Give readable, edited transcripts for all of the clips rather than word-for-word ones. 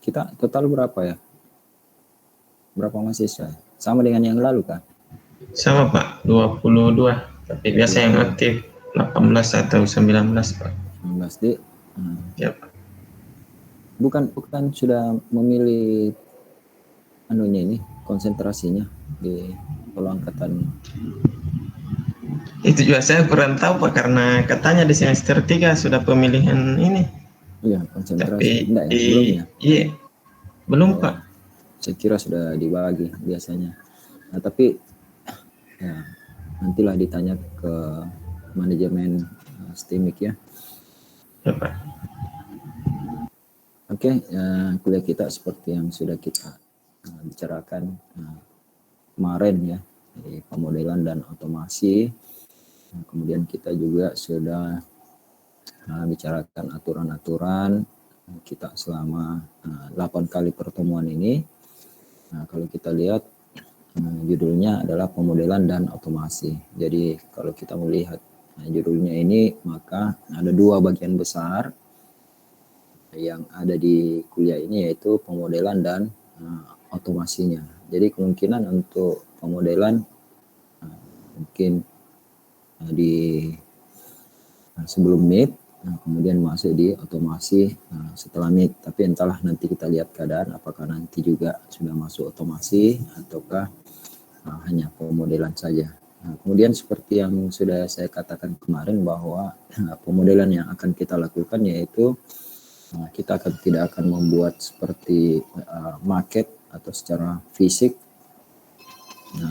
kita total berapa ya? Berapa mahasiswa? Sama dengan yang lalu kan? Sama Pak, 22. Tapi biasa yang aktif 18 atau 19 Pak. 19 D. Ya Pak. Bukan sudah memilih anunya ini, konsentrasinya di kalau angkatan. Itu juga saya kurang tahu Pak, karena katanya di semester 3 sudah pemilihan ini. Iya, konsentrasi. Tapi Enggak ya, belum ya? Iya, belum Oh, Pak. saya kira sudah dibagi biasanya. Nah, tapi ya nantilah ditanya ke manajemen STIMIK ya. Ya Pak. Oke, kuliah kita seperti yang sudah kita bicarakan kemarin ya, di pemodelan dan otomasi. Kemudian kita juga sudah bicarakan aturan-aturan kita selama 8 kali pertemuan ini. Nah, kalau kita lihat judulnya adalah pemodelan dan otomasi. Jadi kalau kita melihat judulnya ini, maka ada 2 bagian besar yang ada di kuliah ini, yaitu pemodelan dan otomasinya. Jadi kemungkinan untuk pemodelan mungkin di sebelum MIT, kemudian masuk di otomasi setelah MIT. Tapi entahlah, nanti kita lihat keadaan apakah nanti juga sudah masuk otomasi ataukah hanya pemodelan saja. Kemudian seperti yang sudah saya katakan kemarin, bahwa pemodelan yang akan kita lakukan yaitu kita tidak akan membuat seperti market atau secara fisik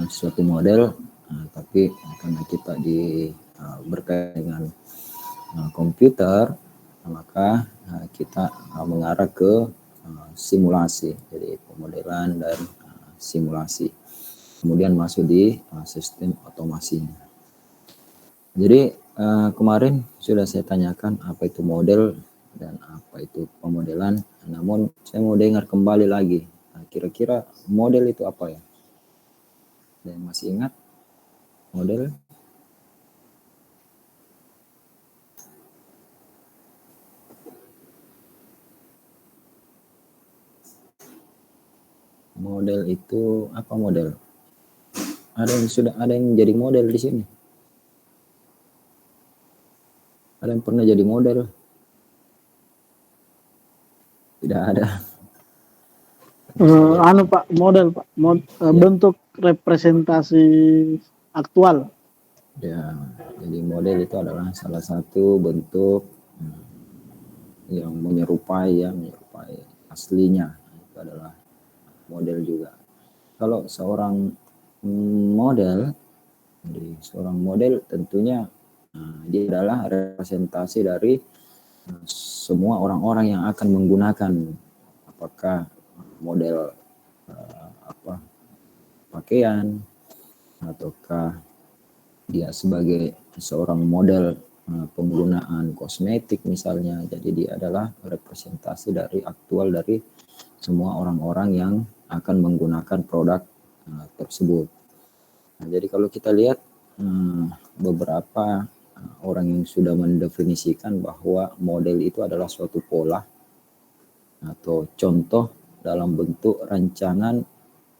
suatu model, tapi karena kita berkaitan dengan komputer, maka kita mengarah ke simulasi. Jadi pemodelan dan simulasi. Kemudian masuk di sistem otomasinya. Jadi kemarin sudah saya tanyakan apa itu model dan apa itu pemodelan. Namun saya mau dengar kembali lagi. Kira-kira model itu apa ya? Ada yang masih ingat model? Model itu apa model? Ada yang jadi model di sini? Ada yang pernah jadi model? Tidak ada. Pak, model Pak, bentuk representasi aktual. Ya, jadi model itu adalah salah satu bentuk yang menyerupai aslinya. Itu adalah model juga. Kalau seorang model, jadi seorang model tentunya dia adalah representasi dari semua orang-orang yang akan menggunakan, apakah model pakaian, ataukah dia sebagai seorang model penggunaan kosmetik misalnya. Jadi dia adalah representasi dari aktual dari semua orang-orang yang akan menggunakan produk tersebut. Nah, jadi kalau kita lihat beberapa orang yang sudah mendefinisikan bahwa model itu adalah suatu pola atau contoh dalam bentuk rancangan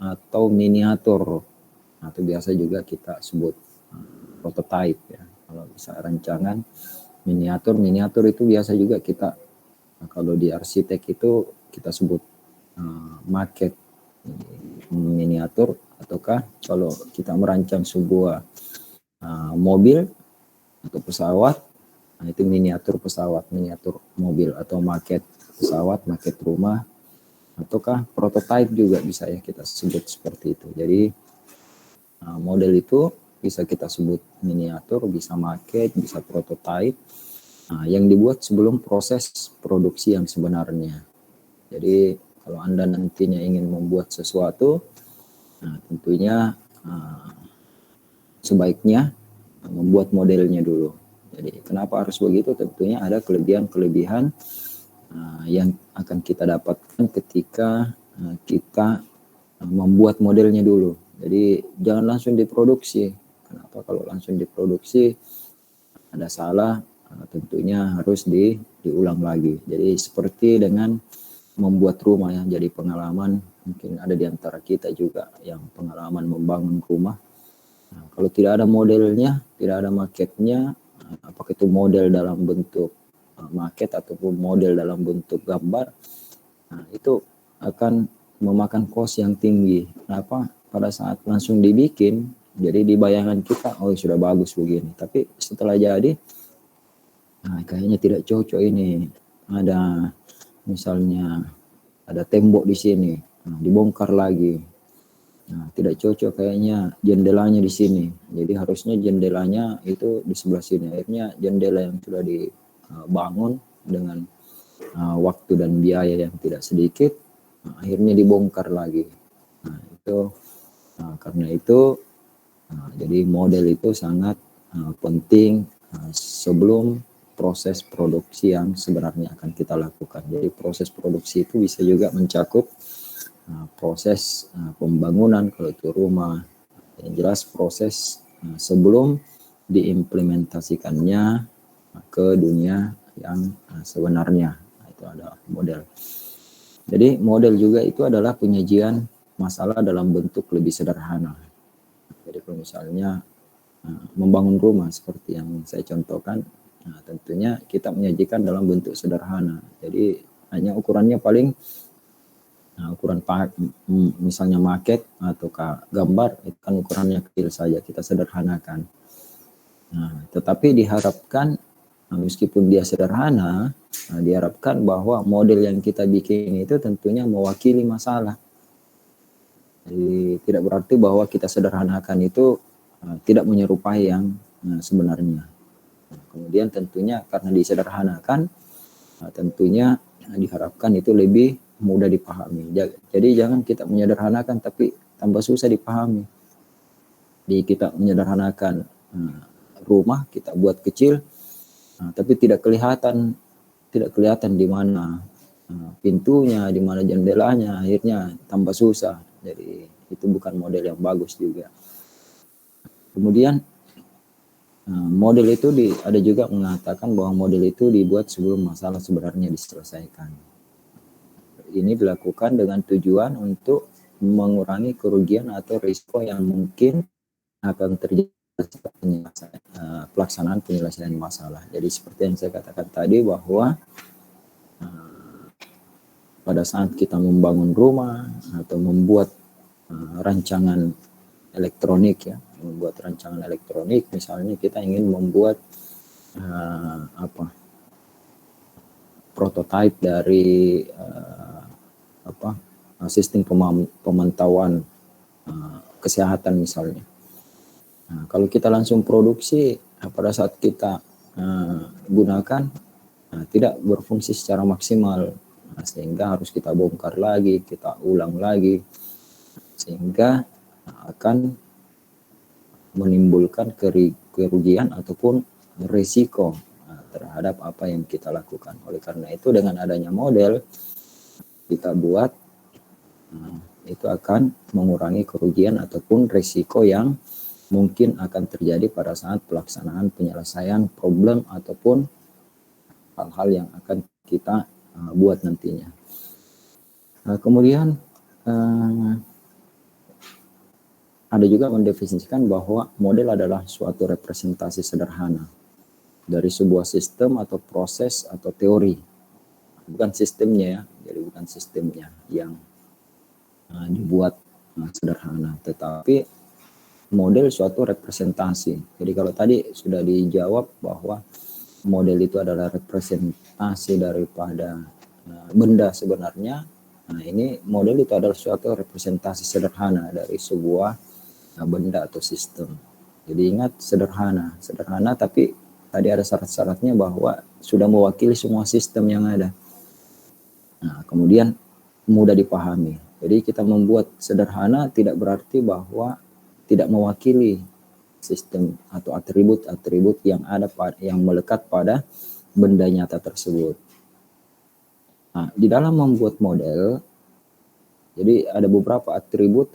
atau miniatur, atau biasa juga kita sebut prototype ya. Kalau bisa rancangan, miniatur itu biasa juga kita kalau di arsitek itu kita sebut maket miniatur, ataukah kalau kita merancang sebuah mobil atau pesawat, nah itu miniatur pesawat, miniatur mobil, atau maket pesawat, maket rumah, ataukah prototype juga bisa ya kita sebut seperti itu. Jadi model itu bisa kita sebut miniatur, bisa maket, bisa prototype, yang dibuat sebelum proses produksi yang sebenarnya. Jadi kalau Anda nantinya ingin membuat sesuatu, tentunya sebaiknya membuat modelnya dulu. Jadi kenapa harus begitu? Tentunya ada kelebihan-kelebihan yang akan kita dapatkan ketika kita membuat modelnya dulu. Jadi jangan langsung diproduksi. Kenapa? Kalau langsung diproduksi ada salah, tentunya harus diulang lagi. Jadi seperti dengan membuat rumah ya, jadi pengalaman. Mungkin ada di antara kita juga yang pengalaman membangun rumah. Nah, kalau tidak ada modelnya, tidak ada maketnya, apakah itu model dalam bentuk maket ataupun model dalam bentuk gambar, nah, itu akan memakan kos yang tinggi. Kenapa? Pada saat langsung dibikin, jadi di bayangan kita, oh sudah bagus begini. Tapi setelah jadi, nah, kayaknya tidak cocok ini. Ada misalnya ada tembok di sini, nah, dibongkar lagi. Nah, tidak cocok kayaknya jendelanya di sini. Jadi harusnya jendelanya itu di sebelah sini. Akhirnya jendela yang sudah dibangun dengan waktu dan biaya yang tidak sedikit, akhirnya dibongkar lagi. Nah, itu karena itu jadi model itu sangat penting sebelum proses produksi yang sebenarnya akan kita lakukan. Jadi proses produksi itu bisa juga mencakup proses pembangunan kalau itu rumah. Yang jelas proses sebelum diimplementasikannya ke dunia yang sebenarnya. Nah, itu ada model. Jadi model juga itu adalah penyajian masalah dalam bentuk lebih sederhana. Jadi kalau misalnya membangun rumah seperti yang saya contohkan, nah, tentunya kita menyajikan dalam bentuk sederhana. Jadi hanya ukurannya paling ukuran misalnya maket atau gambar itu kan ukurannya kecil saja, kita sederhanakan. Nah, tetapi diharapkan meskipun dia sederhana, diharapkan bahwa model yang kita bikin itu tentunya mewakili masalah. Jadi tidak berarti bahwa kita sederhanakan itu tidak menyerupai yang sebenarnya. Nah, kemudian tentunya karena disederhanakan, tentunya diharapkan itu lebih mudah dipahami. Jadi jangan kita menyederhanakan tapi tambah susah dipahami. Jadi kita menyederhanakan rumah, kita buat kecil, tapi tidak kelihatan di mana pintunya, di mana jendelanya, akhirnya tambah susah. Jadi itu bukan model yang bagus juga. Kemudian model itu ada juga mengatakan bahwa model itu dibuat sebelum masalah sebenarnya diselesaikan. Ini dilakukan dengan tujuan untuk mengurangi kerugian atau risiko yang mungkin akan terjadi pelaksanaan penyelesaian masalah. Jadi seperti yang saya katakan tadi bahwa pada saat kita membangun rumah atau membuat rancangan elektronik ya, membuat rancangan elektronik, misalnya kita ingin membuat prototipe dari sistem pemantauan kesehatan misalnya. Nah, kalau kita langsung produksi, pada saat kita gunakan tidak berfungsi secara maksimal, sehingga harus kita bongkar lagi, kita ulang lagi, sehingga akan menimbulkan kerugian ataupun risiko terhadap apa yang kita lakukan. Oleh karena itu dengan adanya model kita buat, itu akan mengurangi kerugian ataupun risiko yang mungkin akan terjadi pada saat pelaksanaan penyelesaian problem ataupun hal-hal yang akan kita buat nantinya. Kemudian ada juga mendefinisikan bahwa model adalah suatu representasi sederhana dari sebuah sistem atau proses atau teori. Bukan sistemnya ya, jadi bukan sistemnya yang dibuat sederhana, tetapi model suatu representasi. Jadi kalau tadi sudah dijawab bahwa model itu adalah representasi daripada benda sebenarnya, nah ini model itu adalah suatu representasi sederhana dari sebuah benda atau sistem. Jadi ingat sederhana tapi tadi ada syarat-syaratnya bahwa sudah mewakili semua sistem yang ada. Nah, kemudian mudah dipahami. Jadi kita membuat sederhana tidak berarti bahwa tidak mewakili sistem atau atribut-atribut yang ada yang melekat pada benda nyata tersebut. Nah, di dalam membuat model, jadi ada beberapa atribut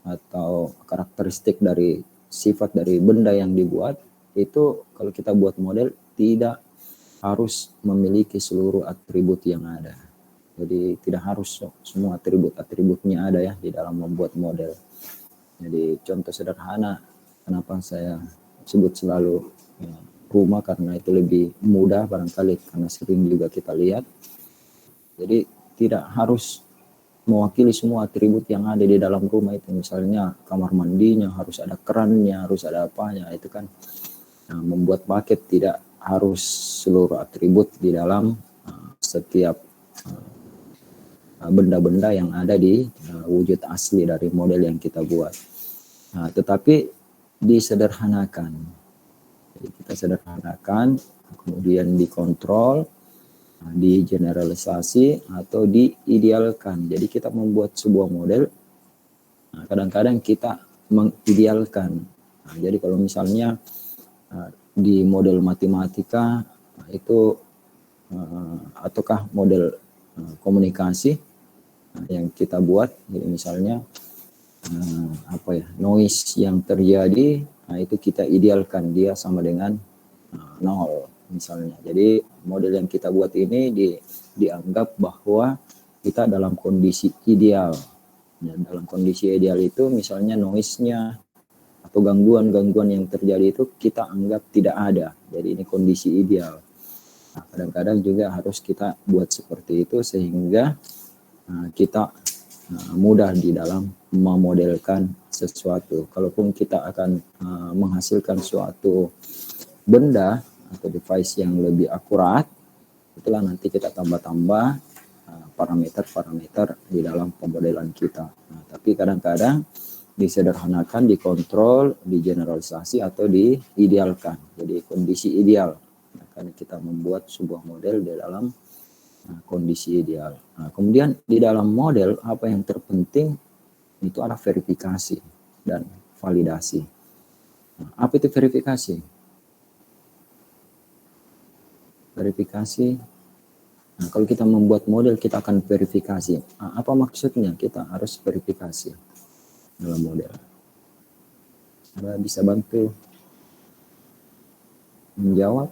atau karakteristik dari sifat dari benda yang dibuat. Itu kalau kita buat model tidak harus memiliki seluruh atribut yang ada. Jadi tidak harus semua atribut-atributnya ada ya di dalam membuat model. Jadi contoh sederhana kenapa saya sebut selalu rumah, karena itu lebih mudah barangkali karena sering juga kita lihat. Jadi tidak harus mewakili semua atribut yang ada di dalam rumah itu. Misalnya kamar mandinya harus ada kerannya, harus ada apanya, itu kan membuat paket. Tidak harus seluruh atribut di dalam setiap benda-benda yang ada di wujud asli dari model yang kita buat. Tetapi disederhanakan. Jadi kita sederhanakan, kemudian dikontrol, digeneralisasi atau diidealkan. Jadi kita membuat sebuah model, kadang-kadang kita mengidealkan. Jadi kalau misalnya di model matematika itu ataukah model komunikasi yang kita buat, jadi misalnya noise yang terjadi, itu kita idealkan dia sama dengan 0 misalnya. Jadi model yang kita buat ini dianggap bahwa kita dalam kondisi ideal. Ya, dalam kondisi ideal itu misalnya noise-nya atau gangguan-gangguan yang terjadi itu kita anggap tidak ada. Jadi ini kondisi ideal. Kadang-kadang juga harus kita buat seperti itu sehingga kita mudah di dalam memodelkan sesuatu. Kalaupun kita akan menghasilkan suatu benda atau device yang lebih akurat, itulah nanti kita tambah-tambah parameter-parameter di dalam pemodelan kita. Tapi kadang-kadang disederhanakan, dikontrol, digeneralisasi atau diidealkan. Jadi kondisi ideal. Karena kita membuat sebuah model di dalam kondisi ideal. Kemudian di dalam model apa yang terpenting itu adalah verifikasi dan validasi. Apa itu verifikasi? Verifikasi, kalau kita membuat model kita akan verifikasi. Apa maksudnya kita harus verifikasi dalam model? Anda bisa bantu menjawab?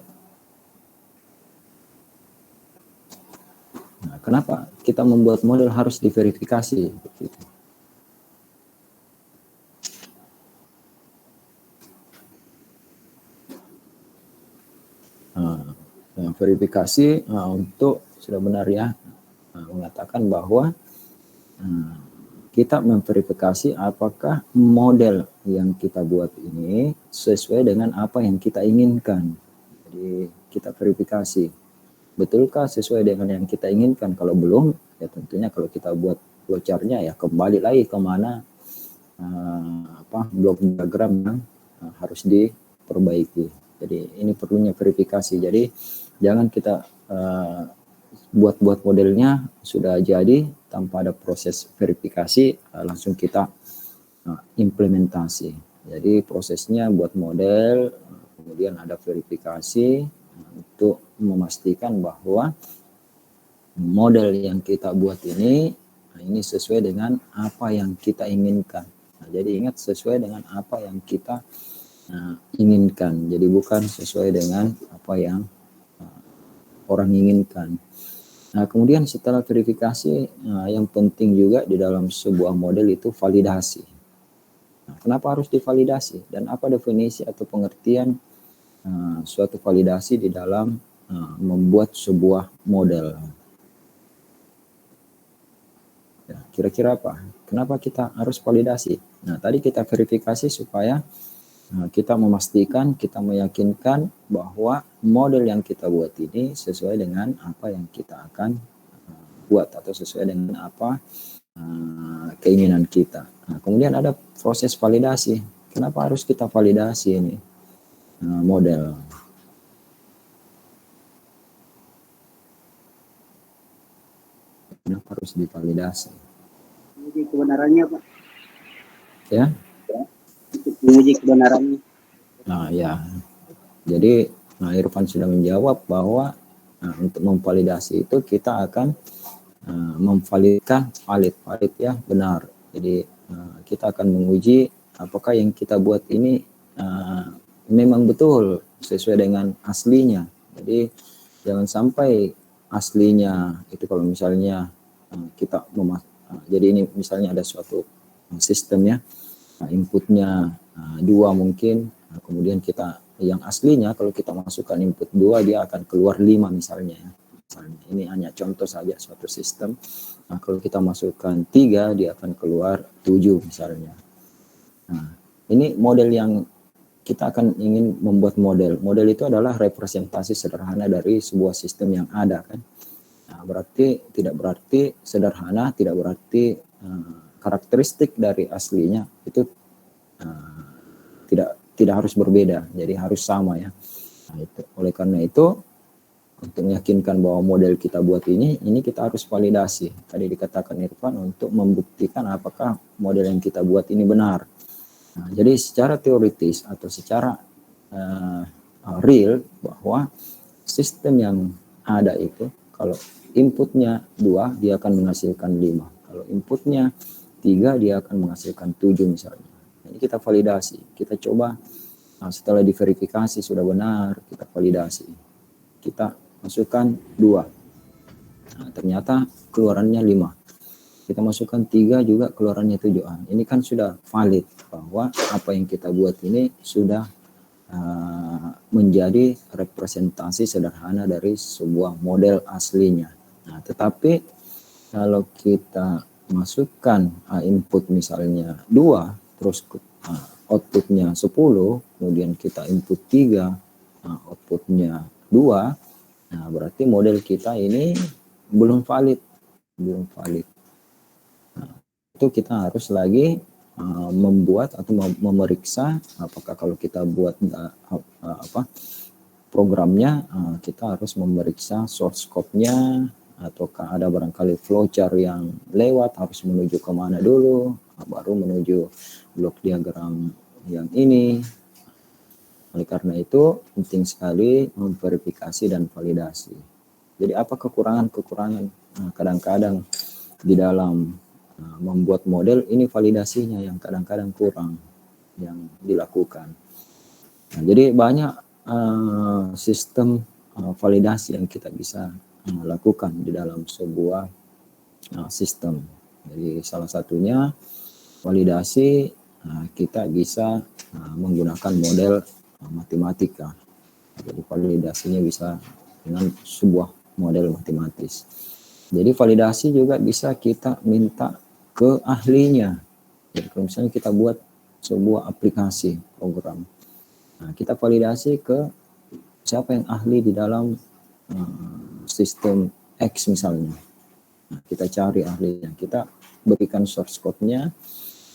Kenapa kita membuat model harus diverifikasi? Verifikasi untuk sudah benar ya, mengatakan bahwa kita memverifikasi apakah model yang kita buat ini sesuai dengan apa yang kita inginkan. Jadi kita verifikasi, betulkah sesuai dengan yang kita inginkan? Kalau belum, ya tentunya kalau kita buat flowchart-nya ya kembali lagi kemana blok diagram yang harus diperbaiki. Jadi ini perlunya verifikasi. Jadi jangan kita buat modelnya sudah jadi tanpa ada proses verifikasi, langsung kita implementasi. Jadi prosesnya buat model, kemudian ada verifikasi untuk memastikan bahwa model yang kita buat ini sesuai dengan apa yang kita inginkan. Jadi ingat, sesuai dengan apa yang kita inginkan. Jadi bukan sesuai dengan apa yang orang inginkan. Kemudian setelah verifikasi, yang penting juga di dalam sebuah model itu validasi. Kenapa harus divalidasi? Dan apa definisi atau pengertian suatu validasi di dalam membuat sebuah model? Ya, kira-kira apa? Kenapa kita harus validasi? Tadi kita verifikasi supaya kita memastikan, kita meyakinkan bahwa model yang kita buat ini sesuai dengan apa yang kita akan buat atau sesuai dengan apa keinginan kita. Kemudian ada proses validasi. Kenapa harus kita validasi ini model? Kenapa harus divalidasi? Menguji kebenarannya, Pak. Ya? Untuk menguji kebenarannya. Ya. Jadi Irfan sudah menjawab bahwa untuk memvalidasi itu kita akan memvalidkan valid ya, benar. Jadi kita akan menguji apakah yang kita buat ini memang betul sesuai dengan aslinya. Jadi jangan sampai aslinya itu kalau misalnya jadi ini misalnya ada suatu sistem ya, inputnya 2 mungkin, kemudian kita yang aslinya kalau kita masukkan input 2 dia akan keluar 5 misalnya ya. Misalnya, ini hanya contoh saja suatu sistem. Nah, kalau kita masukkan 3 dia akan keluar 7 misalnya. Nah, ini model yang kita akan ingin membuat model. Model itu adalah representasi sederhana dari sebuah sistem yang ada kan. Nah, tidak berarti sederhana, tidak berarti karakteristik dari aslinya itu tidak harus berbeda, jadi harus sama ya. Nah, itu. Oleh karena itu untuk meyakinkan bahwa model kita buat ini kita harus validasi. Tadi dikatakan Irfan untuk membuktikan apakah model yang kita buat ini benar. Nah, jadi secara teoritis atau secara real bahwa sistem yang ada itu kalau inputnya 2 dia akan menghasilkan 5. Kalau inputnya 3 dia akan menghasilkan 7 misalnya. Ini kita validasi, kita coba setelah diverifikasi sudah benar, kita validasi. Kita masukkan 2. Nah, ternyata keluarannya 5. Kita masukkan 3 juga keluarannya 7. Ini kan sudah valid bahwa apa yang kita buat ini sudah menjadi representasi sederhana dari sebuah model aslinya. Nah, tetapi kalau kita masukkan input misalnya 2, terus outputnya 10, kemudian kita input 3, outputnya 2, nah berarti model kita ini belum valid. Nah, itu kita harus lagi membuat atau memeriksa apakah kalau kita buat programnya, kita harus memeriksa source code-nya, ataukah ada barangkali flowchart yang lewat, harus menuju kemana dulu, baru menuju blok diagram yang ini. Oleh karena itu penting sekali memverifikasi dan validasi. Jadi apa kekurangan-kekurangan kadang-kadang di dalam membuat model ini, validasinya yang kadang-kadang kurang yang dilakukan. Nah, jadi banyak sistem validasi yang kita bisa lakukan di dalam sebuah sistem. Jadi salah satunya validasi kita bisa menggunakan model matematika. Jadi validasinya bisa dengan sebuah model matematis. Jadi validasi juga bisa kita minta ke ahlinya. Jadi kalau misalnya kita buat sebuah aplikasi program, nah, kita validasi ke siapa yang ahli di dalam sistem X misalnya. Nah, kita cari ahlinya, kita berikan source code-nya,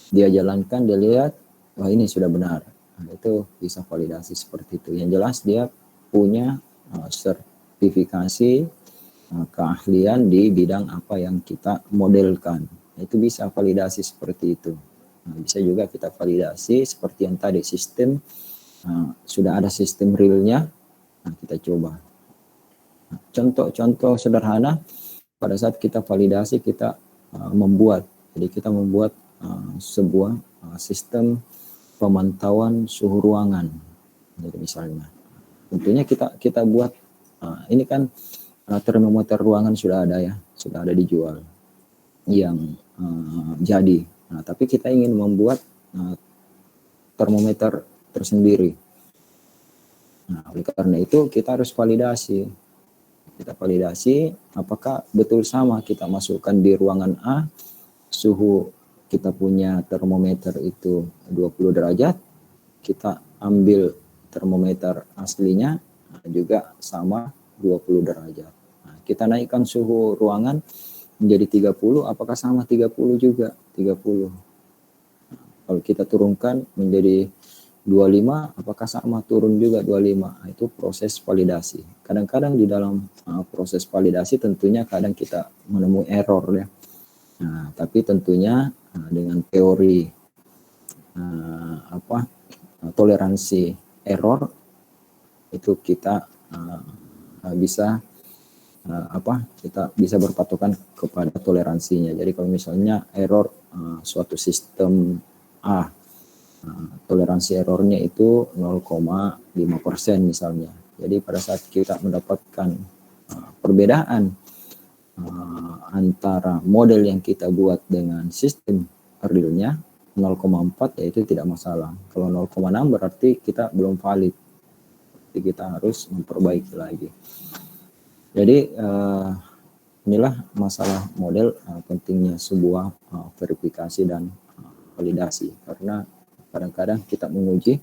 dia jalankan, dia lihat, wah ini sudah benar. Nah, itu bisa validasi seperti itu. Yang jelas dia punya sertifikasi keahlian di bidang apa yang kita modelkan. Itu bisa validasi seperti itu. Nah, bisa juga kita validasi seperti yang tadi sistem, sudah ada sistem realnya, nah, kita coba. Nah, contoh sederhana pada saat kita validasi kita membuat, jadi kita membuat sebuah sistem pemantauan suhu ruangan. Jadi misalnya, tentunya kita buat ini kan termometer ruangan sudah ada ya, sudah ada dijual yang jadi. Nah, tapi kita ingin membuat termometer tersendiri. Nah, oleh karena itu kita harus validasi. Kita validasi apakah betul sama kita masukkan di ruangan A, suhu kita punya termometer itu 20 derajat, kita ambil termometer aslinya juga sama 20 derajat. Nah, kita naikkan suhu ruangan menjadi 30, apakah sama 30 juga? 30. Nah, kalau kita turunkan menjadi 25, apakah sama turun juga 25? Nah, itu proses validasi. Kadang-kadang di dalam proses validasi tentunya kadang kita menemui error ya. Nah, tapi tentunya dengan teori toleransi error itu kita bisa kita bisa berpatokan kepada toleransinya. Jadi kalau misalnya error suatu sistem A, toleransi errornya itu 0,5% misalnya. Jadi pada saat kita mendapatkan perbedaan antara model yang kita buat dengan sistem realnya 0,4 yaitu tidak masalah. Kalau 0,6 berarti kita belum valid. Jadi kita harus memperbaiki lagi. Jadi inilah masalah model, pentingnya sebuah verifikasi dan validasi, karena kadang-kadang kita menguji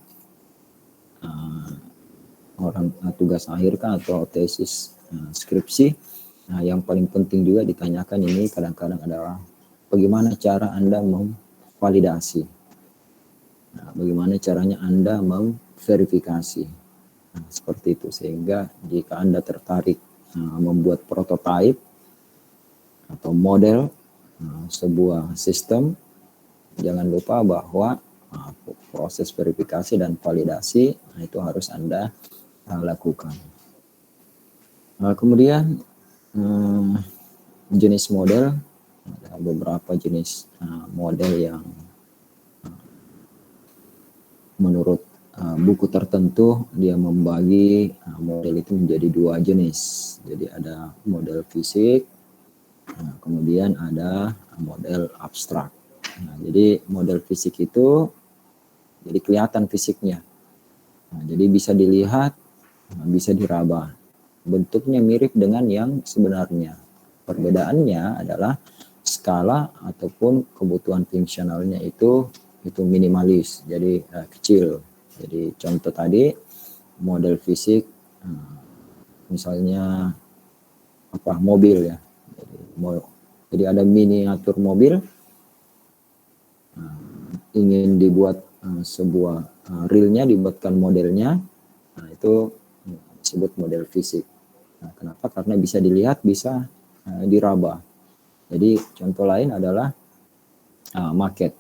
orang tugas akhir kan atau tesis skripsi. Nah, yang paling penting juga ditanyakan ini kadang-kadang adalah bagaimana cara Anda memvalidasi. Nah, bagaimana caranya Anda memverifikasi. Nah, seperti itu, sehingga jika Anda tertarik membuat prototipe atau model sebuah sistem, jangan lupa bahwa proses verifikasi dan validasi itu harus Anda lakukan. Kemudian jenis model, ada beberapa jenis model yang menurut buku tertentu dia membagi model itu menjadi dua jenis. Jadi ada model fisik, kemudian ada model abstrak. Nah, jadi model fisik itu jadi kelihatan fisiknya. Nah, jadi bisa dilihat, bisa diraba. Bentuknya mirip dengan yang sebenarnya. Perbedaannya adalah skala ataupun kebutuhan fungsionalnya itu minimalis, jadi kecil. Jadi contoh tadi model fisik, misalnya mobil ya. Jadi ada miniatur mobil, ingin dibuat sebuah realnya, dibuatkan modelnya, nah itu disebut model fisik. Nah, kenapa? Karena bisa dilihat, bisa diraba. Jadi contoh lain adalah maket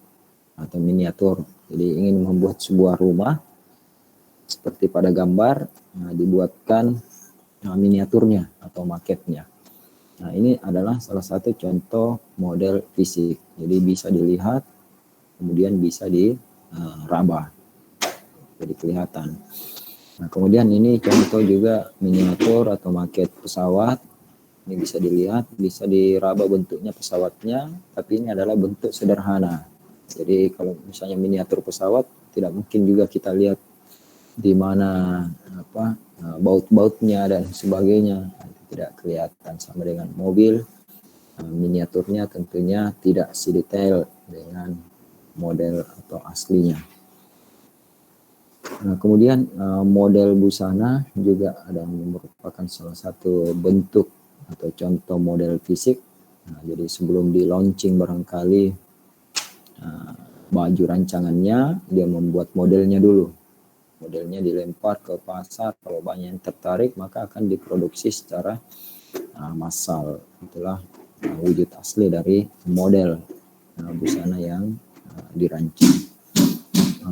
atau miniatur. Jadi ingin membuat sebuah rumah seperti pada gambar, dibuatkan miniaturnya atau maketnya. Nah, ini adalah salah satu contoh model fisik. Jadi bisa dilihat, kemudian bisa diraba, jadi kelihatan. Nah, kemudian ini contoh juga miniatur atau maket pesawat. Ini bisa dilihat, bisa diraba bentuknya pesawatnya, tapi ini adalah bentuk sederhana. Jadi kalau misalnya miniatur pesawat, tidak mungkin juga kita lihat di mana baut-bautnya dan sebagainya. Itu tidak kelihatan. Sama dengan mobil, miniaturnya tentunya tidak sedetail dengan model atau aslinya. Nah, kemudian model busana juga ada merupakan salah satu bentuk atau contoh model fisik. Nah, jadi sebelum di launching barangkali baju rancangannya, dia membuat modelnya dulu. Modelnya dilempar ke pasar, kalau banyak yang tertarik maka akan diproduksi secara massal. Itulah wujud asli dari model busana yang dirancang.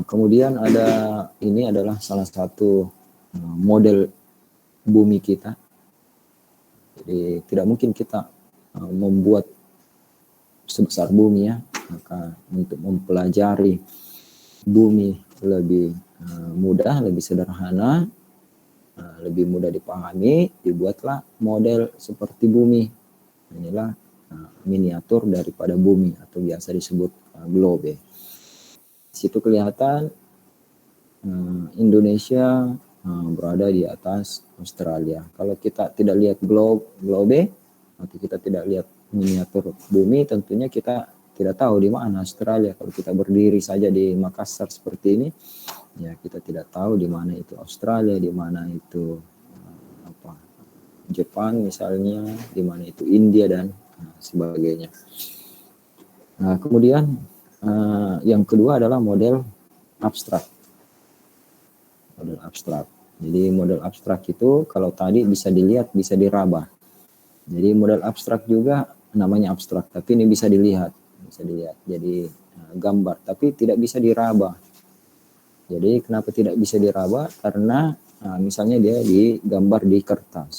Kemudian ini adalah salah satu model bumi kita. Jadi tidak mungkin kita membuat sebesar bumi ya. Maka untuk mempelajari bumi lebih mudah, lebih sederhana, lebih mudah dipahami, dibuatlah model seperti bumi. Inilah miniatur daripada bumi atau biasa disebut globe. Situ kelihatan Indonesia berada di atas Australia. Kalau kita tidak lihat globe atau kita tidak lihat miniatur bumi, tentunya kita tidak tahu di mana Australia. Kalau kita berdiri saja di Makassar seperti ini, ya kita tidak tahu di mana itu Australia, di mana itu Jepang misalnya, di mana itu India dan sebagainya. Nah, kemudian yang kedua adalah model abstrak. Model abstrak. Jadi model abstrak itu kalau tadi bisa dilihat, bisa diraba. Jadi model abstrak juga namanya abstrak, tapi ini bisa dilihat. Jadi gambar, tapi tidak bisa diraba. Jadi kenapa tidak bisa diraba? Karena misalnya dia digambar di kertas.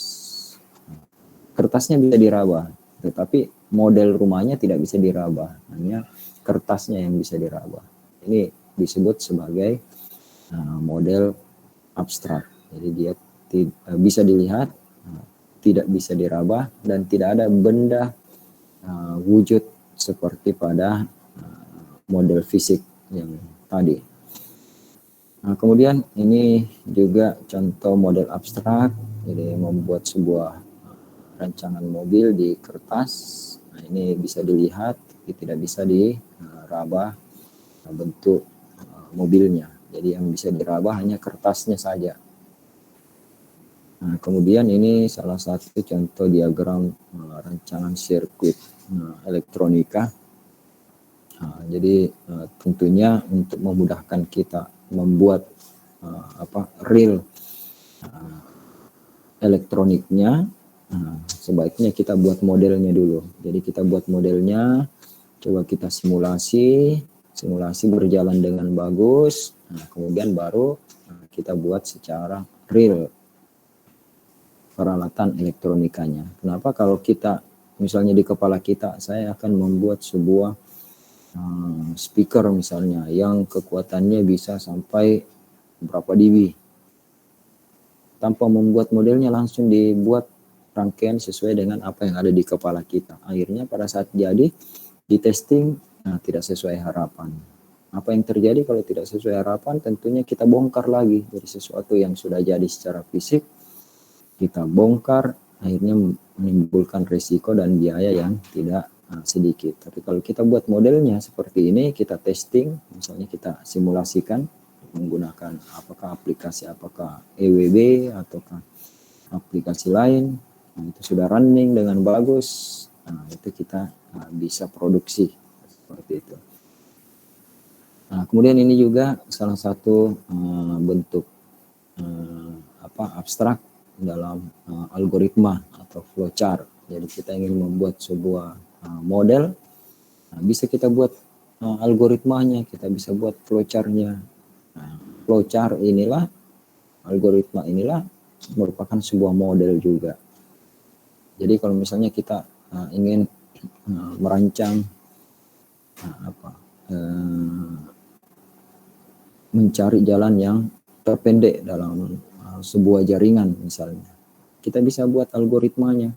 Kertasnya bisa diraba, tetapi model rumahnya tidak bisa diraba. Hanya kertasnya yang bisa diraba. Ini disebut sebagai model abstrak. Jadi dia bisa dilihat, tidak bisa diraba dan tidak ada benda wujud seperti pada model fisik yang tadi. Nah, kemudian ini juga contoh model abstrak, jadi membuat sebuah rancangan mobil di kertas. Nah, ini bisa dilihat, tapi tidak bisa diraba bentuk mobilnya. Jadi yang bisa diraba hanya kertasnya saja. Nah, kemudian ini salah satu contoh diagram rancangan sirkuit elektronika. Nah, jadi tentunya untuk memudahkan kita membuat real elektroniknya, sebaiknya kita buat modelnya dulu. Jadi kita buat modelnya, coba kita simulasi berjalan dengan bagus, kemudian baru kita buat secara real peralatan elektronikanya. Kenapa? Kalau kita misalnya di kepala kita, saya akan membuat sebuah speaker misalnya yang kekuatannya bisa sampai berapa dB. Tanpa membuat modelnya, langsung dibuat rangkaian sesuai dengan apa yang ada di kepala kita. Akhirnya pada saat jadi di testing tidak sesuai harapan. Apa yang terjadi kalau tidak sesuai harapan? Tentunya kita bongkar lagi dari sesuatu yang sudah jadi secara fisik. Kita bongkar, akhirnya menimbulkan risiko dan biaya yang tidak sedikit. Tapi kalau kita buat modelnya seperti ini, kita testing, misalnya kita simulasikan menggunakan apakah EWB ataukah aplikasi lain, itu sudah running dengan bagus, itu kita bisa produksi seperti itu. Kemudian ini juga salah satu bentuk abstrak dalam algoritma atau flowchart. Jadi kita ingin membuat sebuah model, bisa kita buat algoritmanya, kita bisa buat flowchart-nya. Flowchart inilah, algoritma inilah merupakan sebuah model juga. Jadi kalau misalnya kita ingin merancang mencari jalan yang terpendek dalam sebuah jaringan misalnya, kita bisa buat algoritmanya,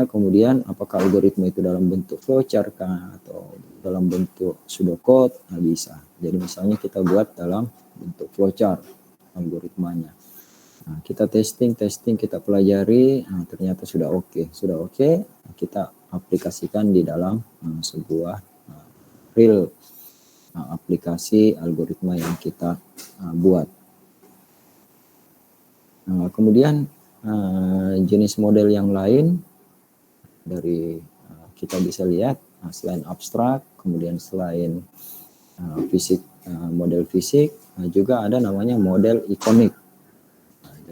kemudian apakah algoritma itu dalam bentuk flowchart atau dalam bentuk pseudocode, bisa. Jadi misalnya kita buat dalam bentuk flowchart algoritmanya. Kita testing, kita pelajari, ternyata sudah oke, kita aplikasikan di dalam sebuah real aplikasi algoritma yang kita buat. Kemudian jenis model yang lain dari kita bisa lihat, selain abstrak, kemudian selain fisik, model fisik, juga ada namanya model ikonik.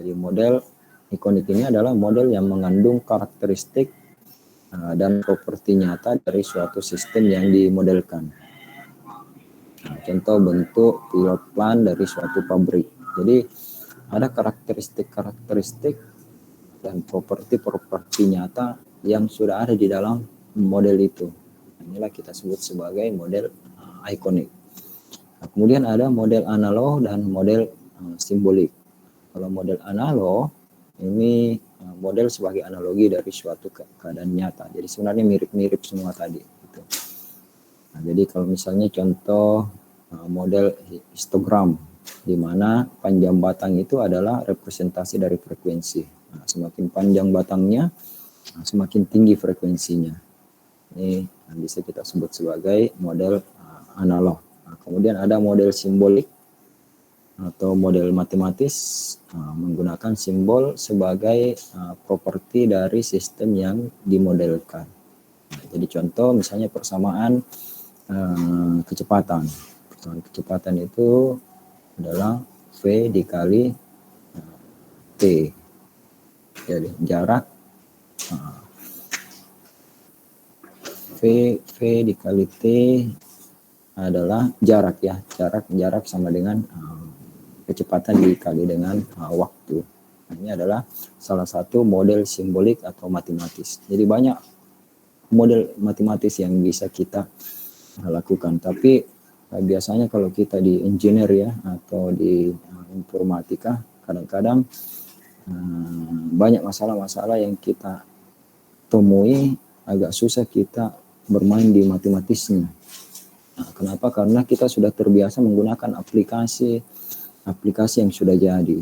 Jadi model ikonik ini adalah model yang mengandung karakteristik dan properti nyata dari suatu sistem yang dimodelkan. Contoh bentuk pilot plan dari suatu pabrik. Jadi ada karakteristik dan properti nyata yang sudah ada di dalam model itu. Inilah kita sebut sebagai model ikonik. Kemudian ada model analog dan model simbolik. Kalau model analog ini model sebagai analogi dari suatu keadaan nyata. Jadi sebenarnya mirip-mirip semua tadi. Gitu. Jadi kalau misalnya contoh model histogram, di mana panjang batang itu adalah representasi dari frekuensi. Semakin panjang batangnya, semakin tinggi frekuensinya. Ini bisa kita sebut sebagai model analog. Kemudian ada model simbolik atau model matematis, menggunakan simbol sebagai properti dari sistem yang dimodelkan. Jadi contoh misalnya persamaan kecepatan. Persamaan kecepatan itu adalah V dikali T. Jadi jarak V dikali T adalah jarak ya. Jarak sama dengan kecepatan dikali dengan waktu. Ini adalah salah satu model simbolik atau matematis. Jadi banyak model matematis yang bisa kita lakukan. Tapi biasanya kalau kita di engineer ya atau di informatika, kadang-kadang banyak masalah-masalah yang kita temui, agak susah kita bermain di matematisnya. Nah, kenapa? Karena kita sudah terbiasa menggunakan aplikasi yang sudah jadi.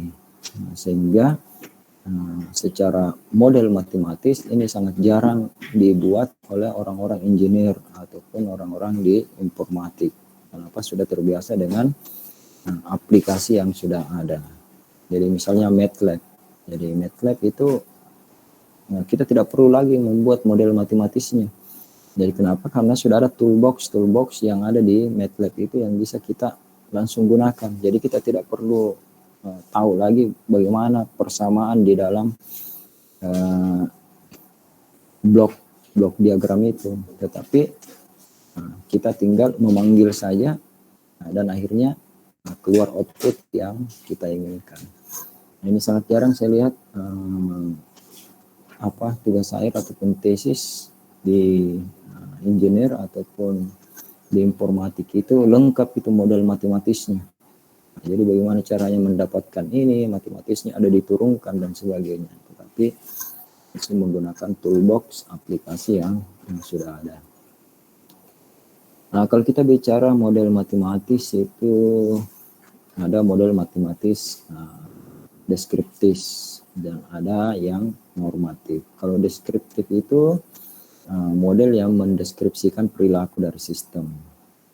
Nah, sehingga secara model matematis ini sangat jarang dibuat oleh orang-orang engineer ataupun orang-orang di informatik. Kenapa? Sudah terbiasa dengan aplikasi yang sudah ada. Jadi misalnya MATLAB. Jadi MATLAB itu kita tidak perlu lagi membuat model matematisnya. Jadi kenapa? Karena sudah ada toolbox yang ada di MATLAB itu yang bisa kita langsung gunakan. Jadi kita tidak perlu tahu lagi bagaimana persamaan di dalam blok diagram itu. Tetapi kita tinggal memanggil saja dan akhirnya keluar output yang kita inginkan. Ini sangat jarang saya lihat tugas akhir ataupun tesis di engineer ataupun di informatik itu lengkap itu model matematisnya. Jadi bagaimana caranya mendapatkan ini, matematisnya ada diturunkan dan sebagainya. Tetapi itu menggunakan toolbox aplikasi yang sudah ada. Nah, kalau kita bicara model matematis itu ada model matematis deskriptif dan ada yang normatif. Kalau deskriptif itu model yang mendeskripsikan perilaku dari sistem.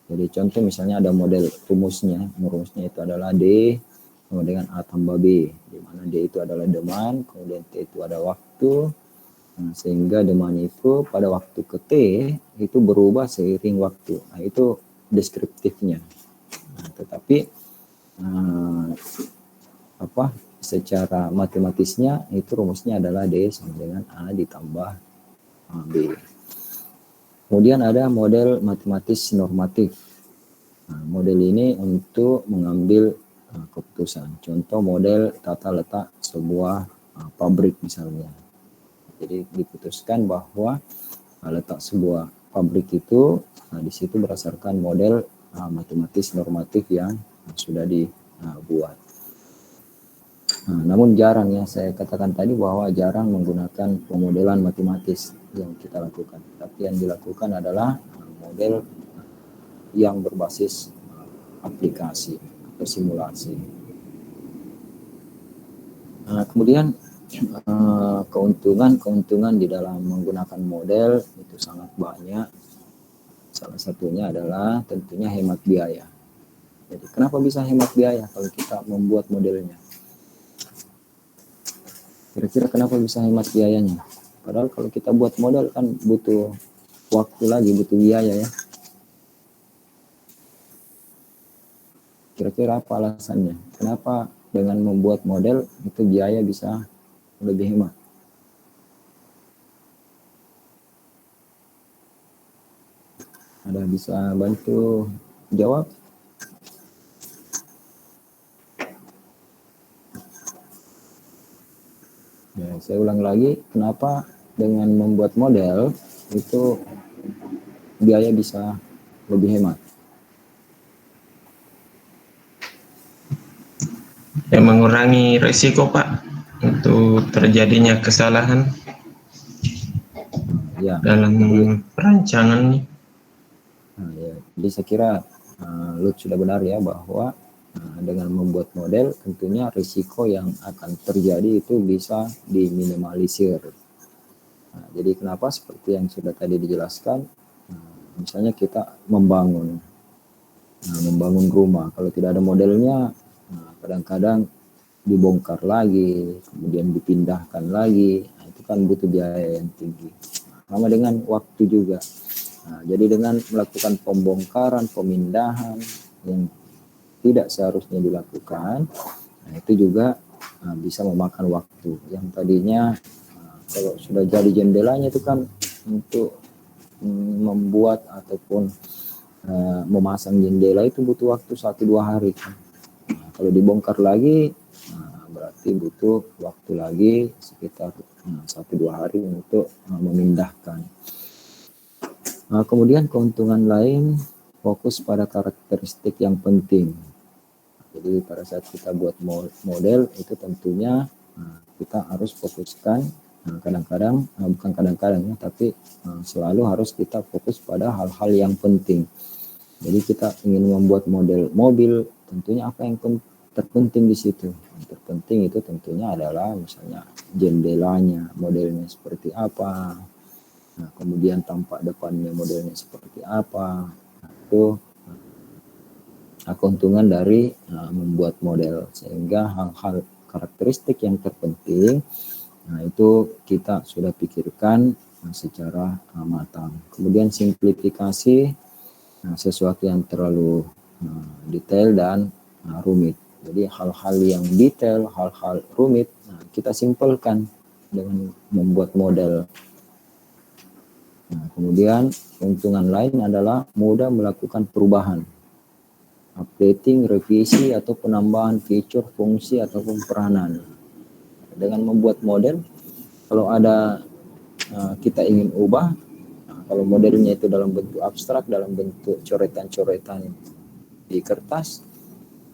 Jadi contoh misalnya ada model rumusnya itu adalah D dengan A tambah B, di mana D itu adalah demand, kemudian T itu ada waktu, sehingga demand itu pada waktu ke T itu berubah seiring waktu. Nah, itu deskriptifnya. Nah, tetapi secara matematisnya itu rumusnya adalah D sama dengan A ditambah B. Kemudian ada model matematis normatif. Nah, model ini untuk mengambil keputusan. Contoh model tata letak sebuah pabrik misalnya. Jadi diputuskan bahwa letak sebuah pabrik itu di situ berdasarkan model matematis normatif yang sudah dibuat. Namun jarang ya, saya katakan tadi bahwa jarang menggunakan pemodelan matematis yang kita lakukan. Tapi yang dilakukan adalah model yang berbasis aplikasi atau simulasi. Kemudian keuntungan di dalam menggunakan model itu sangat banyak. Salah satunya adalah tentunya hemat biaya. Jadi kenapa bisa hemat biaya kalau kita membuat modelnya? Kira-kira kenapa bisa hemat biayanya? Padahal kalau kita buat model kan butuh waktu lagi, butuh biaya ya. Kira-kira apa alasannya? Kenapa dengan membuat model itu biaya bisa lebih hemat? Ada bisa bantu jawab? Ya, saya ulang lagi, kenapa dengan membuat model itu biaya bisa lebih hemat? Ya, mengurangi risiko Pak untuk terjadinya kesalahan Ya, dalam perancangan nih. Ya, jadi saya kira Lut sudah benar ya bahwa dengan membuat model tentunya risiko yang akan terjadi itu bisa diminimalisir. Jadi kenapa seperti yang sudah tadi dijelaskan, misalnya kita membangun rumah, kalau tidak ada modelnya kadang-kadang dibongkar lagi, kemudian dipindahkan lagi, itu kan butuh biaya yang tinggi. Sama dengan waktu juga. Jadi dengan melakukan pembongkaran, pemindahan yang tidak seharusnya dilakukan, itu juga bisa memakan waktu. Yang tadinya kalau sudah jadi jendelanya itu kan untuk membuat ataupun memasang jendela itu butuh waktu 1-2 hari. Kalau dibongkar lagi berarti butuh waktu lagi sekitar 1-2 hari untuk memindahkan. Kemudian keuntungan lain fokus pada karakteristik yang penting. Jadi pada saat kita buat model itu tentunya kita harus fokuskan kadang-kadang, bukan kadang-kadang ya, tapi selalu harus kita fokus pada hal-hal yang penting. Jadi kita ingin membuat model mobil, tentunya apa yang terpenting di situ? Yang terpenting itu tentunya adalah misalnya jendelanya, modelnya seperti apa, nah, kemudian tampak depannya modelnya seperti apa. Nah, itu keuntungan dari membuat model, sehingga hal-hal karakteristik yang terpenting, nah itu kita sudah pikirkan secara matang. Kemudian simplifikasi sesuatu yang terlalu detail dan rumit. Jadi hal-hal yang detail, hal-hal rumit, kita simpelkan dengan membuat model. Nah, kemudian keuntungan lain adalah mudah melakukan perubahan, updating, revisi, atau penambahan fitur, fungsi, ataupun peranan. Dengan membuat model, kalau ada kita ingin ubah, kalau modelnya itu dalam bentuk abstrak, dalam bentuk coretan-coretan di kertas,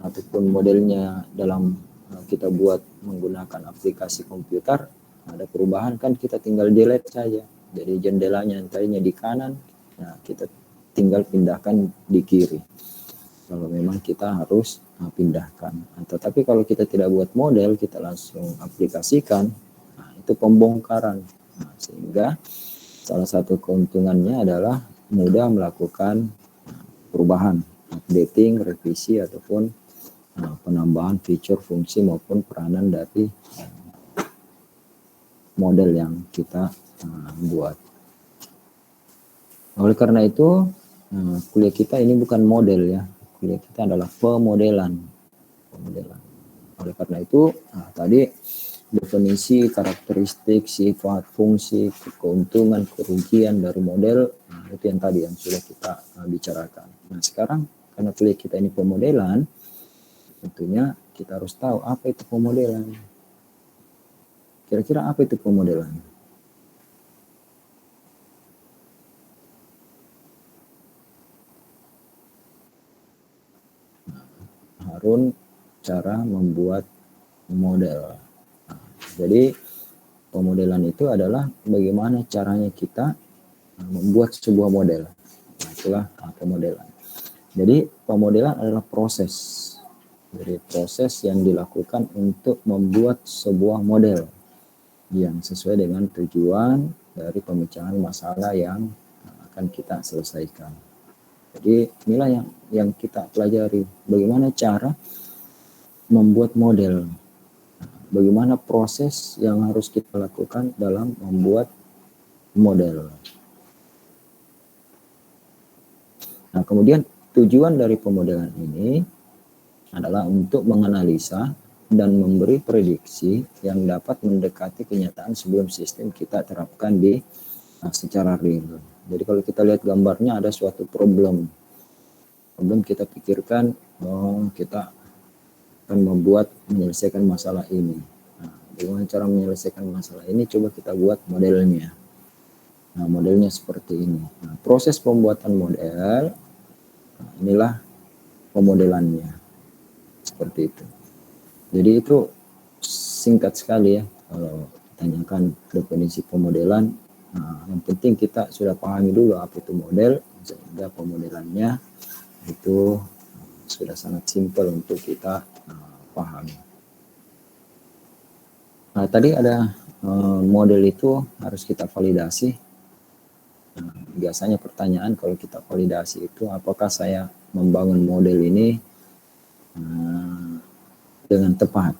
ataupun modelnya dalam kita buat menggunakan aplikasi komputer, ada perubahan kan kita tinggal delete saja. Jadi jendelanya yang tadinya di kanan, nah kita tinggal pindahkan di kiri. Kalau memang kita harus pindahkan. Tetapi kalau kita tidak buat model, kita langsung aplikasikan, nah, itu pembongkaran. Nah, sehingga salah satu keuntungannya adalah mudah melakukan perubahan, updating, revisi, ataupun penambahan fitur, fungsi, maupun peranan dari model yang kita buat. Oleh karena itu, kuliah kita ini bukan model ya, kuliah kita adalah pemodelan. Oleh karena itu, tadi definisi, karakteristik, sifat, fungsi, keuntungan, kerugian dari model, itu yang tadi yang sudah kita bicarakan. Nah sekarang karena kuliah kita ini pemodelan, tentunya kita harus tahu apa itu pemodelan. Kira-kira apa itu pemodelan? Harun, cara membuat model. Jadi pemodelan itu adalah bagaimana caranya kita membuat sebuah model. Nah, itulah pemodelan. Jadi pemodelan adalah proses. Jadi proses yang dilakukan untuk membuat sebuah model yang sesuai dengan tujuan dari pemecahan masalah yang akan kita selesaikan. Jadi inilah yang kita pelajari, bagaimana cara membuat model, bagaimana proses yang harus kita lakukan dalam membuat model. Nah, kemudian tujuan dari pemodelan ini adalah untuk menganalisa dan memberi prediksi yang dapat mendekati kenyataan sebelum sistem kita terapkan di secara real. Jadi kalau kita lihat gambarnya ada suatu problem kita pikirkan, kita akan menyelesaikan masalah ini. Nah, bagaimana cara menyelesaikan masalah ini? Coba kita buat modelnya. Nah, modelnya seperti ini. Nah, proses pembuatan model, inilah pemodelannya. Seperti itu. Jadi itu singkat sekali ya, kalau ditanyakan definisi pemodelan. Nah, yang penting kita sudah pahami dulu apa itu model, sehingga pemodelannya itu sudah sangat simpel untuk kita pahami. Nah, tadi ada model itu harus kita validasi. Nah, biasanya pertanyaan kalau kita validasi itu, apakah saya membangun model ini dengan tepat?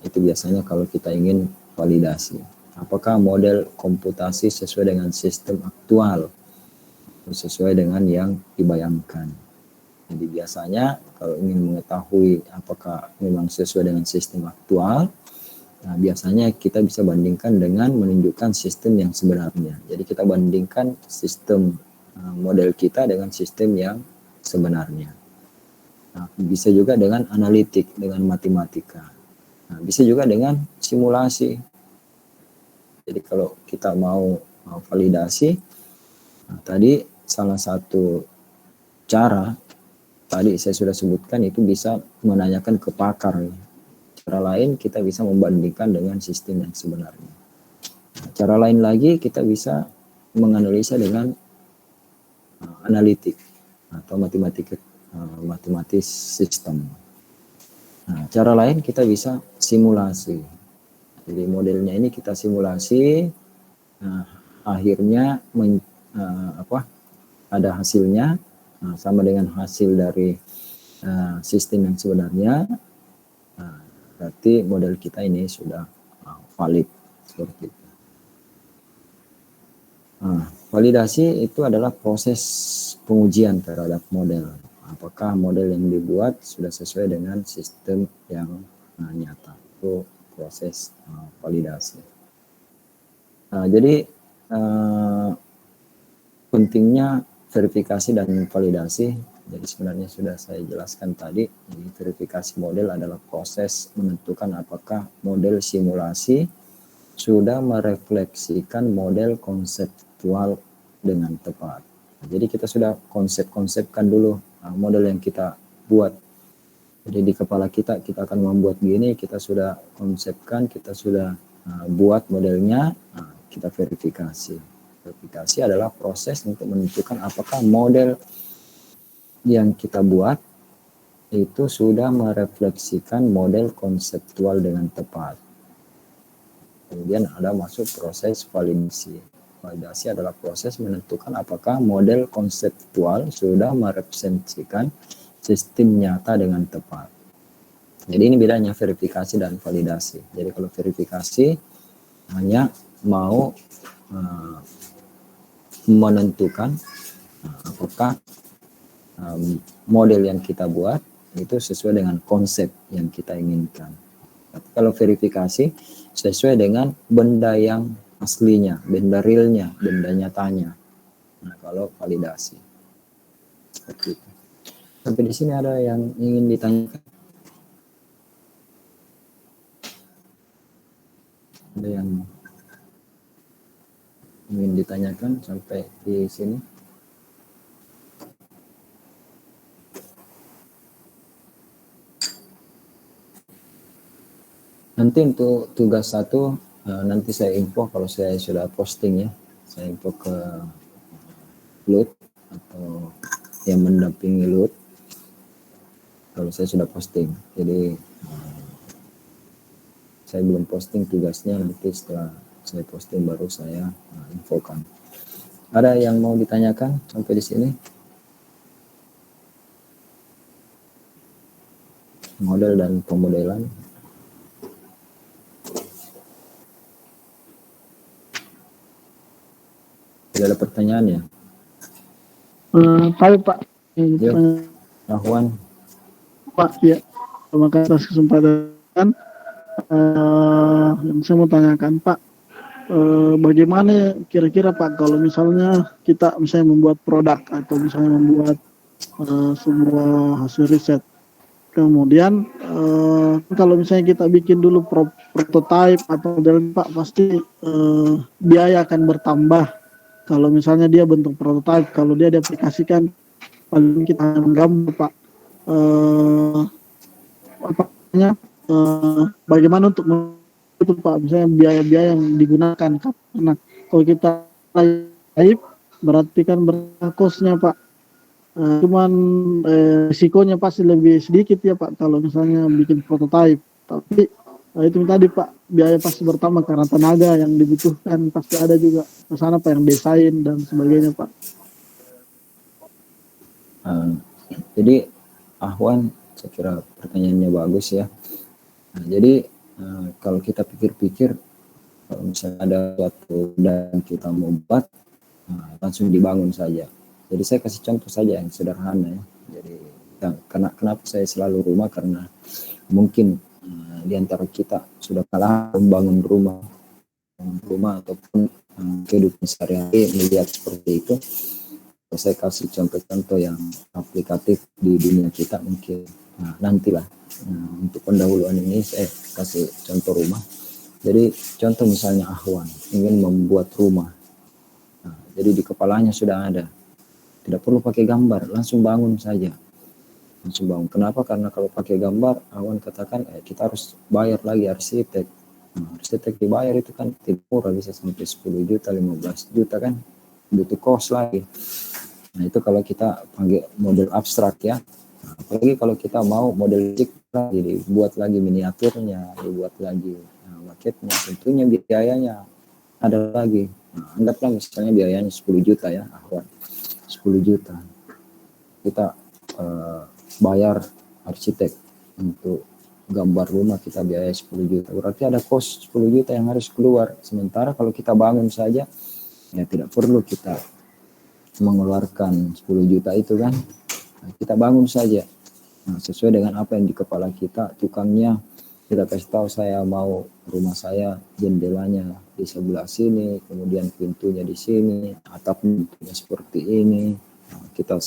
Itu biasanya kalau kita ingin validasi. Apakah model komputasi sesuai dengan sistem aktual, sesuai dengan yang dibayangkan? Jadi biasanya kalau ingin mengetahui apakah memang sesuai dengan sistem aktual, nah biasanya kita bisa bandingkan dengan menunjukkan sistem yang sebenarnya. Jadi kita bandingkan sistem model kita dengan sistem yang sebenarnya. Nah, bisa juga dengan analitik, dengan matematika. Nah, bisa juga dengan simulasi. Jadi kalau kita mau validasi, nah, tadi salah satu cara tadi saya sudah sebutkan itu bisa menanyakan ke pakar. Cara lain kita bisa membandingkan dengan sistem yang sebenarnya. Cara lain lagi kita bisa menganalisa dengan analitik atau matematis sistem. Nah, cara lain kita bisa simulasi. Jadi modelnya ini kita simulasi, akhirnya ada hasilnya sama dengan hasil dari sistem yang sebenarnya. Berarti model kita ini sudah valid seperti itu. Validasi itu adalah proses pengujian terhadap model. Apakah model yang dibuat sudah sesuai dengan sistem yang nyata. Itu proses validasi. Jadi pentingnya verifikasi dan validasi. Jadi sebenarnya sudah saya jelaskan tadi. Jadi verifikasi model adalah proses menentukan apakah model simulasi sudah merefleksikan model konseptual dengan tepat. Jadi kita sudah konsepkan dulu model yang kita buat. Jadi di kepala kita akan membuat gini, kita sudah konsepkan, kita sudah buat modelnya, kita verifikasi. Verifikasi adalah proses untuk menentukan apakah model yang kita buat itu sudah merefleksikan model konseptual dengan tepat. Kemudian ada masuk proses validasi. Validasi adalah proses menentukan apakah model konseptual sudah merepresentasikan sistem nyata dengan tepat. Jadi ini bedanya verifikasi dan validasi. Jadi kalau verifikasi hanya mau menentukan apakah model yang kita buat itu sesuai dengan konsep yang kita inginkan. Tapi kalau verifikasi sesuai dengan benda yang aslinya, benda realnya, benda nyatanya. Nah, kalau validasi seperti itu. Sampai di sini ada yang ingin ditanyakan? Ada yang ingin ditanyakan sampai di sini? Nanti untuk tugas 1 nanti saya info kalau saya sudah posting ya. Saya info ke Lut atau yang mendampingi Lut kalau saya sudah posting. Jadi saya belum posting tugasnya, nanti setelah saya posting baru saya infokan. Ada yang mau ditanyakan sampai di sini? Model dan pemodelan. Tidak ada pertanyaan ya? Tapi Pak, Ahwan. Pak, ya, terima kasih atas kesempatan. Yang saya mau tanyakan Pak, bagaimana kira-kira Pak kalau misalnya kita membuat produk atau misalnya membuat sebuah hasil riset, kemudian kalau misalnya kita bikin dulu prototype atau model Pak, pasti biaya akan bertambah. Kalau misalnya dia bentuk prototype, kalau dia diaplikasikan, paling kita menggambar Pak. Bagaimana untuk itu Pak, misalnya biaya-biaya yang digunakan, karena kalau kita live berarti kan berkosnya Pak, cuman risikonya pasti lebih sedikit ya Pak kalau misalnya bikin prototype. Tapi itu tadi Pak, biaya pasti bertambah karena tenaga yang dibutuhkan pasti ada juga ke sana Pak, yang desain dan sebagainya Pak. Jadi Ahwan, saya kira pertanyaannya bagus ya. Nah, jadi kalau kita pikir-pikir, kalau misalnya ada suatu dan kita mau buat, langsung dibangun saja. Jadi saya kasih contoh saja yang sederhana ya. Jadi kenapa saya selalu rumah, karena mungkin di antara kita sudah kalah membangun rumah ataupun kehidupan sehari-hari melihat seperti itu. Saya kasih contoh-contoh yang aplikatif di dunia kita mungkin. Nah, nantilah untuk pendahuluan ini saya kasih contoh rumah. Jadi contoh misalnya Ahwan ingin membuat rumah. Jadi di kepalanya sudah ada. Tidak perlu pakai gambar, langsung bangun saja. langsung bangun. Kenapa? Karena kalau pakai gambar, Awan katakan kita harus bayar lagi arsitek. Nah, arsitek dibayar itu kan tidak murah, bisa sampai 10 juta, 15 juta kan, butuh kos lagi. Nah itu kalau kita pakai model abstrak ya. Nah, apalagi kalau kita mau model fisik lagi, dibuat lagi miniaturnya, dibuat lagi maketnya, tentunya biayanya ada lagi. Nah, anggaplah misalnya biayanya 10 juta ya, Ahwan. 10 juta. Kita bayar arsitek untuk gambar rumah, kita biaya 10 juta. Berarti ada kos 10 juta yang harus keluar. Sementara kalau kita bangun saja, ya tidak perlu kita mengeluarkan 10 juta itu kan. Nah, kita bangun saja. Nah, sesuai dengan apa yang di kepala kita, tukangnya kita kasih tahu saya mau rumah saya jendelanya di sebelah sini, kemudian pintunya di sini, atapnya seperti ini. Nah, kita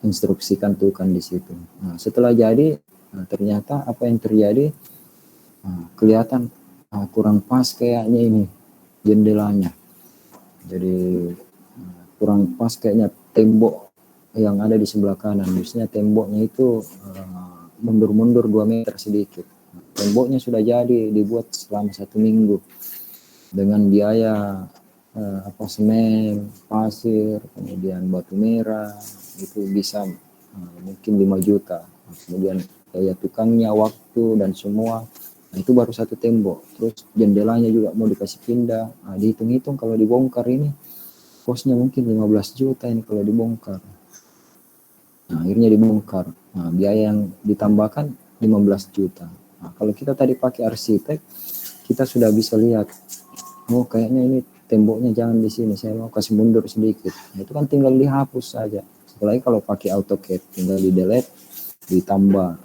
instruksikan tukang di situ. Nah, setelah jadi, ternyata apa yang terjadi, kelihatan kurang pas kayaknya ini jendelanya. Jadi kurang pas kayaknya tembok yang ada di sebelah kanan. Biasanya temboknya itu mundur-mundur 2 meter sedikit. Temboknya sudah jadi, dibuat selama 1 minggu dengan biaya semen, pasir, kemudian batu merah, itu bisa mungkin 5 juta. Kemudian daya tukangnya, waktu dan semua, nah itu baru 1 tembok. Terus jendelanya juga mau dikasih pindah. Nah, dihitung-hitung kalau dibongkar ini kosnya mungkin 15 juta ini kalau dibongkar. Nah, akhirnya dibongkar. Nah, biaya yang ditambahkan 15 juta. Nah, kalau kita tadi pakai arsitek, kita sudah bisa lihat, oh kayaknya ini temboknya jangan di sini, saya mau kasih mundur sedikit. Nah, itu kan tinggal dihapus saja. Apalagi kalau pakai AutoCAD, tinggal di delete, ditambah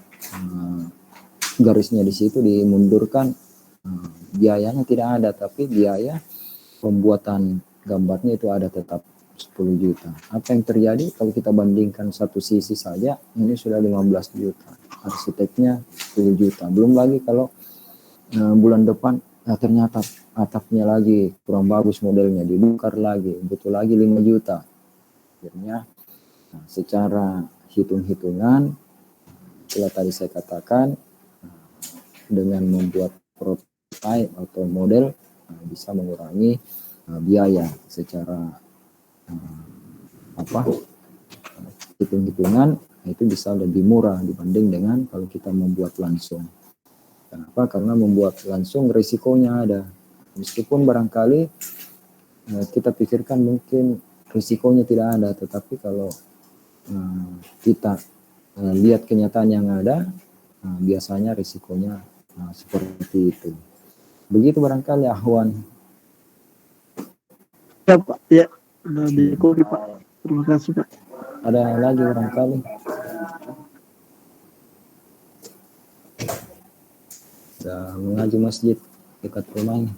garisnya di situ, dimundurkan. Biayanya tidak ada, tapi biaya pembuatan gambarnya itu ada tetap 10 juta. Apa yang terjadi kalau kita bandingkan satu sisi saja, ini sudah 15 juta. Arsiteknya 10 juta. Belum lagi kalau bulan depan ternyata atapnya lagi kurang bagus modelnya, dibongkar lagi, butuh lagi 5 juta. Akhirnya secara hitung-hitungan, setelah tadi saya katakan, dengan membuat prototype atau model bisa mengurangi biaya secara hitung-hitungan, itu bisa lebih murah dibanding dengan kalau kita membuat langsung. Kenapa? Karena membuat langsung risikonya ada. Meskipun barangkali kita pikirkan mungkin risikonya tidak ada, tetapi kalau kita lihat kenyataan yang ada, biasanya risikonya seperti itu. Begitu barangkali Ahwan. Ya Pak, ya udah dikopi Pak. Terima kasih Pak. Ada lagi barangkali? Sudah mengaji masjid dekat rumahnya.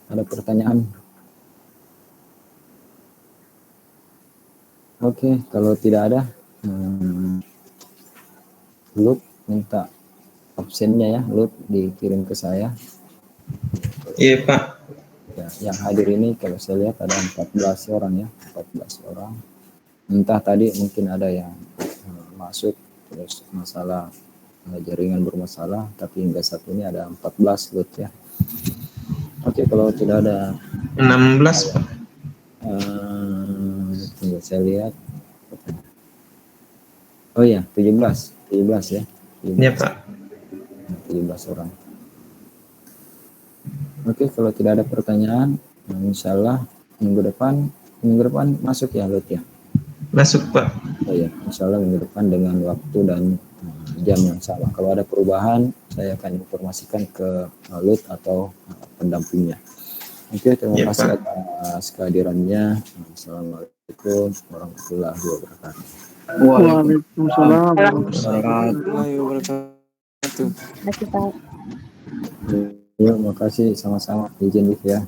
Ada pertanyaan? Oke, kalau tidak ada, Lut minta absennya ya, Lut dikirim ke saya. Iya Pak. Ya, yang hadir ini kalau saya lihat ada 14 orang ya, 14 orang. Entah tadi mungkin ada yang masuk terus masalah jaringan bermasalah, tapi hingga saat ini ada 14 Lut ya. Oke, kalau tidak ada 16 Pak. Tunggu saya lihat. Oh iya, 17 ya. 17. Iya Pak. 17 orang. Oke, kalau tidak ada pertanyaan, insya Allah minggu depan masuk ya Lut ya. Masuk Pak. Oh ya, insya Allah minggu depan dengan waktu dan jam yang sama. Kalau ada perubahan, saya akan informasikan ke Lut atau pendampingnya. Oke, terima kasih atas kehadirannya. Assalamualaikum warahmatullahi wabarakatuh. Waalaikumsalam. warahmatullahi wabarakatuh. Terima kasih sama-sama. Izin ya.